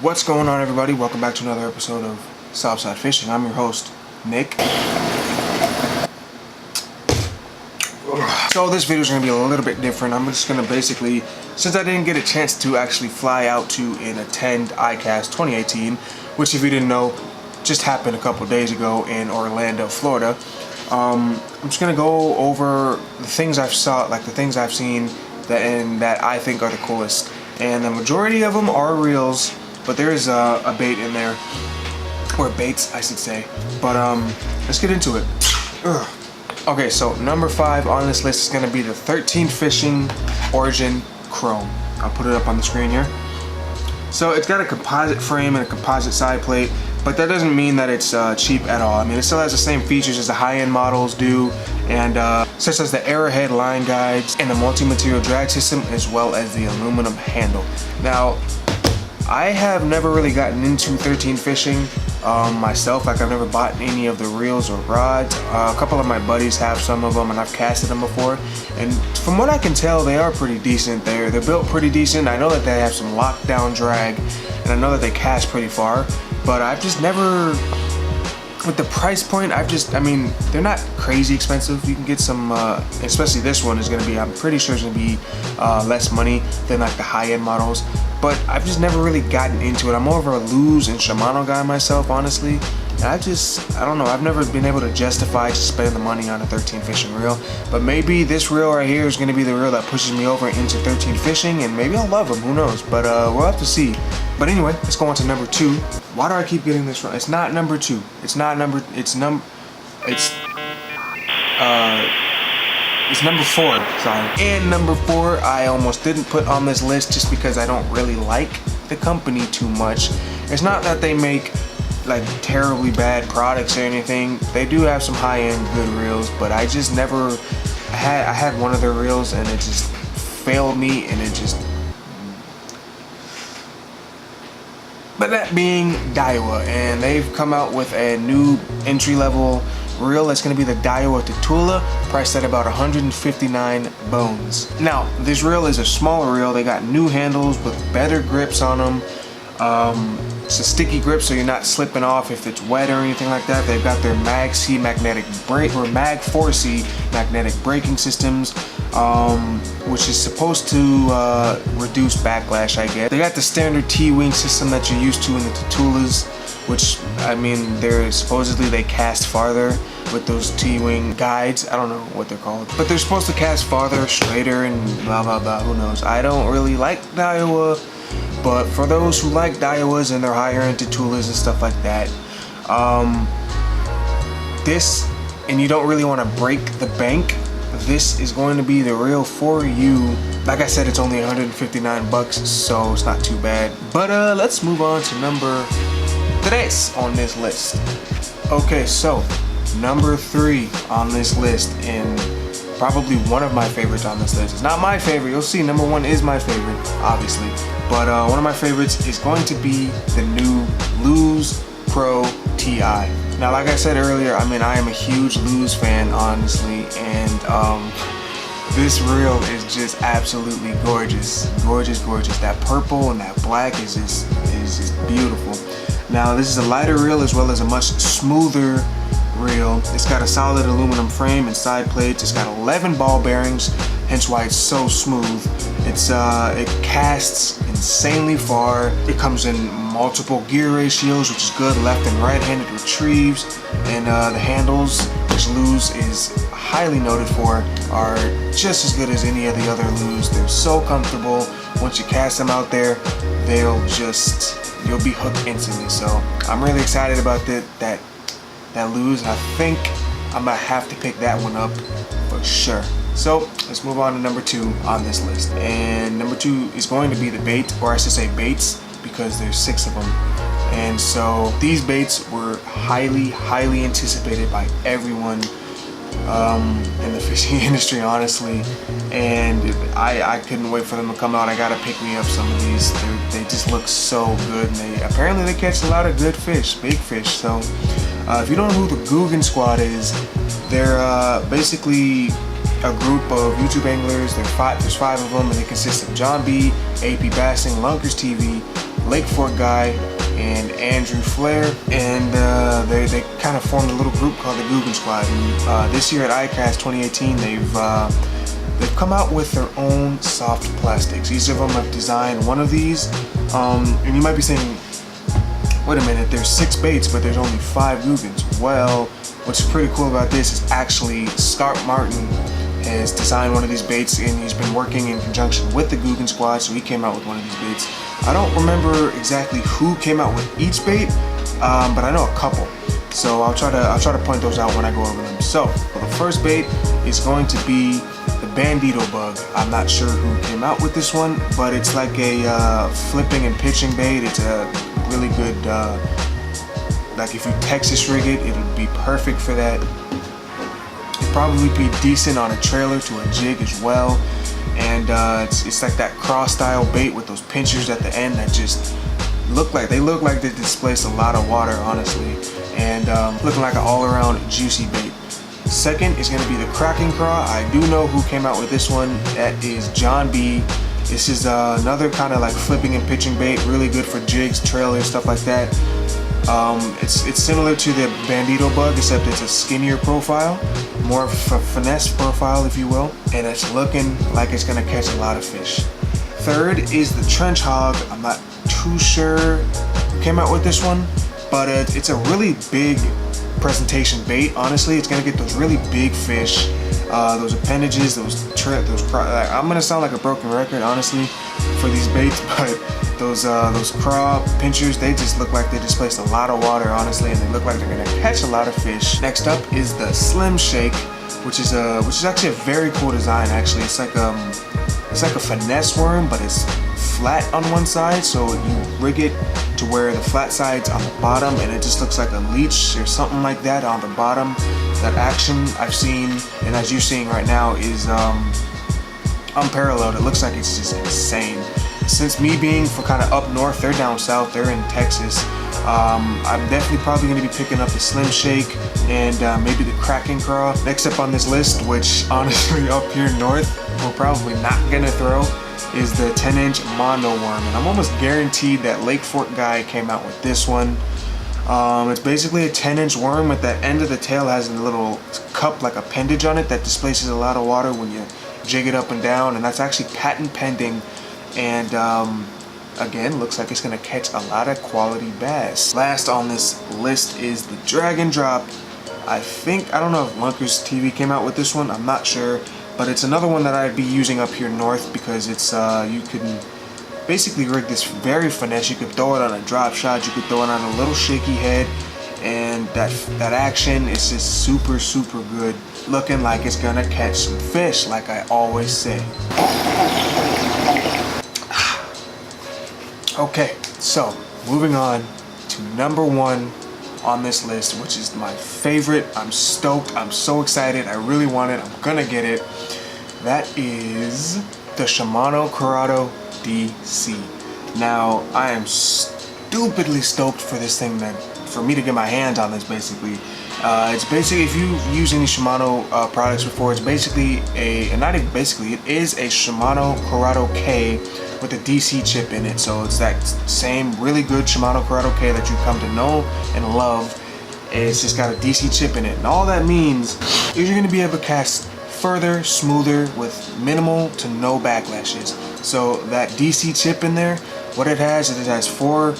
What's going on, everybody? Welcome back to another episode of Southside Fishing. I'm your host, Nick. So this video is going to be a little bit different. I'm just going to basically, since I didn't get a chance to actually fly out to and attend ICAST 2018, which if you didn't know, just happened a couple days ago in Orlando, Florida. I'm just going to go over the things I've seen that I think are the coolest. And the majority of them are reels, but there is a bait in there, or baits I should say. But let's get into it. Okay, so number 5 on this list is going to be the 13 Fishing Origin Chrome. I'll put it up on the screen here. So it's got a composite frame and a composite side plate, but that doesn't mean that it's cheap at all. I mean, it still has the same features as the high-end models do, and such as the arrowhead line guides and the multi-material drag system, as well as the aluminum handle. Now, I have never really gotten into 13 fishing myself. Like, I've never bought any of the reels or rods. A couple of my buddies have some of them, and I've casted them before. And from what I can tell, they are pretty decent. They're built pretty decent. I know that they have some lockdown drag, and I know that they cast pretty far. But I've just never, with the price point, I mean, they're not crazy expensive. You can get some, especially this one is going to be, I'm pretty sure it's going to be less money than like the high-end models. But I've just never really gotten into it. I'm more of a Lew's and Shimano guy myself, honestly. And I don't know, I've never been able to justify just spending the money on a 13 fishing reel. But maybe this reel right here is going to be the reel that pushes me over into 13 fishing, and maybe I'll love them, who knows. But we'll have to see. But anyway, let's go on to number 2. Why do I keep getting this wrong? It's not number 2. It's number 4, sorry. And number 4, I almost didn't put on this list just because I don't really like the company too much. It's not that they make like terribly bad products or anything. They do have some high-end good reels, but I just never I had one of their reels and it just failed me, and it just. But that being Daiwa, and they've come out with a new entry-level reel that's going to be the Daiwa Tatula, priced at about 159 bones. Now, this reel is a smaller reel. They got new handles with better grips on them. It's a sticky grip, so you're not slipping off if it's wet or anything like that. They've got their Mag-C magnetic brake, or Mag-4C magnetic braking systems, which is supposed to reduce backlash, I guess. They got the standard T-wing system that you're used to in the Tatulas, which, I mean, they cast farther with those T-wing guides. I don't know what they're called, but they're supposed to cast farther, straighter, and blah blah blah, who knows. I don't really like Daiwa, but for those who like Daiwas and their higher end Tatulas and stuff like that, and you don't really want to break the bank, this is going to be the reel for you. Like I said, it's only 159 bucks, so it's not too bad. But let's move on to number 3 on this list. Okay, so number 3 on this list, and probably one of my favorites on this list. It's not my favorite, you'll see. Number 1 is my favorite, obviously, but one of my favorites is going to be the new Lew's Pro TI. Now, like I said earlier, I mean, I am a huge Lew's fan, honestly, and this reel is just absolutely gorgeous. Gorgeous. That purple and that black is just beautiful. Now, this is a lighter reel as well as a much smoother reel. It's got a solid aluminum frame and side plates. It's got 11 ball bearings, hence why it's so smooth. It casts insanely far. It comes in multiple gear ratios, which is good. Left and right-handed retrieves, and the handles, which Lew's is highly noted for, are just as good as any of the other Lew's. They're so comfortable. Once you cast them out there, you'll be hooked instantly. So I'm really excited about that Lew's, and I think I might have to pick that one up for sure. So let's move on to number 2 on this list. And number 2 is going to be the bait, or I should say baits, because there's 6 of them. And so these baits were highly anticipated by everyone in the fishing industry, honestly. And I couldn't wait for them to come out. I gotta pick me up some of these. They just look so good, and apparently they catch a lot of good fish, big fish. So if you don't know who the Googan squad is, they're basically a group of YouTube anglers. There's 5 of them, and they consist of John B, AP Bassing, Lunkers TV, Lake Fork guy and Andrew Flair, and they kind of formed a little group called the Googan Squad. And this year at ICAST 2018, they've come out with their own soft plastics. Each of them have designed one of these, and you might be saying, wait a minute, there's 6 baits, but there's only 5 Googans. Well, what's pretty cool about this is actually Scott Martin has designed one of these baits, and he's been working in conjunction with the Googan Squad, so he came out with one of these baits. I don't remember exactly who came out with each bait, but I know a couple. So I'll try to point those out when I go over them. So the first bait is going to be the Bandito Bug. I'm not sure who came out with this one, but it's like a flipping and pitching bait. It's a really good, like if you Texas rig it, it'll be perfect for that. It'd probably be decent on a trailer to a jig as well. And it's like that cross style bait with those pinchers at the end that just look like they displace a lot of water, honestly, and looking like an all-around juicy bait. Second is going to be the Cracking Craw. I do know who came out with this one. That is John B. This is another kind of like flipping and pitching bait, really good for jigs, trailers, stuff like that. It's similar to the Bandito Bug, except it's a skinnier profile, more of a finesse profile, if you will, and it's looking like it's gonna catch a lot of fish. Third is the Trench Hog. I'm not too sure who came out with this one, but it's a really big presentation bait. Honestly, it's gonna get those really big fish, those appendages, I'm gonna sound like a broken record, honestly, for these baits, but those craw pinchers, they just look like they displaced a lot of water, honestly, and they look like they're gonna catch a lot of fish. Next up is the Slim Shake, which is actually a very cool design. Actually, it's like a finesse worm, but it's flat on one side, so you rig it to where the flat side's on the bottom, and it just looks like a leech or something like that on the bottom. That action I've seen, and as you're seeing right now, is unparalleled. It looks like it's just insane. Since me being from kind of up north, they're down south, they're in Texas. I'm definitely probably going to be picking up the Slim Shake and maybe the Cracking Craw. Next up on this list, which honestly up here north we're probably not going to throw, is the 10-inch Mondo Worm, and I'm almost guaranteed that Lake Fork guy came out with this one. It's basically a 10-inch worm with that end of the tail has a little cup like appendage on it that displaces a lot of water when you jig it up and down, and that's actually patent pending, and again, looks like it's gonna catch a lot of quality bass. Last on this list is the Drag and Drop. I don't know if Lunkers TV came out with this one, I'm not sure, but it's another one that I'd be using up here north because it's you can basically rig this very finesse. You could throw it on a drop shot, you could throw it on a little shaky head, and that action is just super good, looking like it's gonna catch some fish, like I always say. Okay, so moving on to number 1 on this list, which is my favorite. I'm stoked, I'm so excited, I really want it, I'm gonna get it. That is the Shimano Curado DC. Now, I am stupidly stoked for this thing, for me to get my hands on this, basically. It's basically, if you've used any Shimano products before, it's basically it is a Shimano Curado K with a DC chip in it. So it's that same really good Shimano Curado K that you come to know and love. It's just got a DC chip in it. And all that means is you're gonna be able to cast further, smoother, with minimal to no backlashes. So that DC chip in there, what it has is it has 4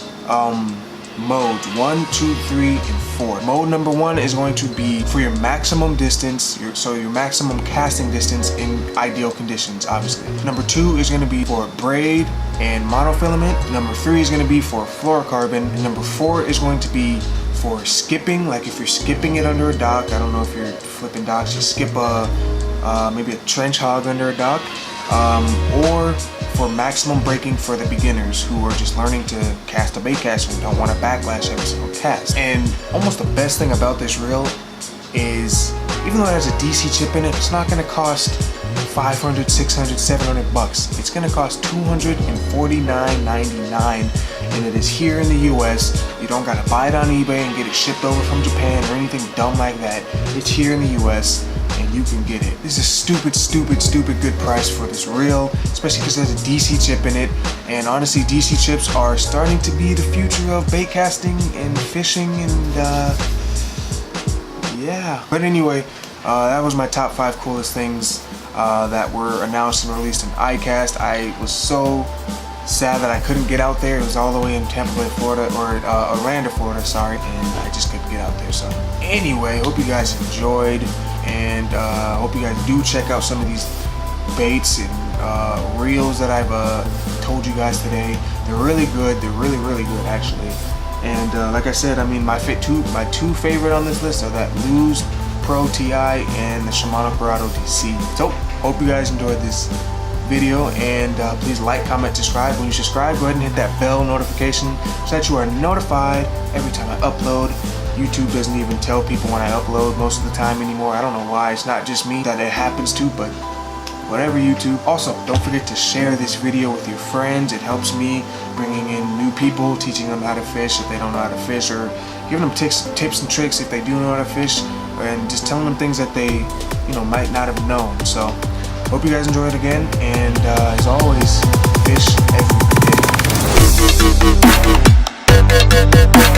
modes, 1, 2, 3, and 4. Mode number 1 is going to be for your maximum distance, your maximum casting distance in ideal conditions, obviously. Number 2 is going to be for braid and monofilament. Number 3 is going to be for fluorocarbon. And number 4 is going to be for skipping, like if you're skipping it under a dock. I don't know if you're flipping docks, you skip maybe a trench hog under a dock, or for maximum braking for the beginners who are just learning to cast a bait caster and don't want to backlash every single cast. And almost the best thing about this reel is, even though it has a DC chip in it, it's not going to cost 500, 600, 700 bucks. It's going to cost $249.99, and it is here in the US. You don't got to buy it on eBay and get it shipped over from Japan or anything dumb like that. It's here in the US, and you can get it. This is a stupid good price for this reel, especially because there's a DC chip in it. And honestly, DC chips are starting to be the future of bait casting and fishing, and yeah. But anyway, that was my top 5 coolest things that were announced and released in ICAST. I was so sad that I couldn't get out there. It was all the way in Tampa Bay, Florida, or Orlando, Florida, sorry, and I just couldn't get out there. So anyway, hope you guys enjoyed, and hope you guys do check out some of these baits and reels that I've told you guys today. They're really good. They're really good, actually. And like I said, I mean, my two favorite on this list are that Lose Pro TI and the Shimano Curado DC. So hope you guys enjoyed this video, and please like, comment, subscribe. When you subscribe, go ahead and hit that bell notification so that you are notified every time I upload. YouTube doesn't even tell people when I upload most of the time anymore. I don't know why. It's not just me that it happens to, but whatever, YouTube. Also, don't forget to share this video with your friends. It helps me bringing in new people, teaching them how to fish if they don't know how to fish, or giving them tips and tricks if they do know how to fish, and just telling them things that they might not have known. So hope you guys enjoy it again, and as always, fish every day.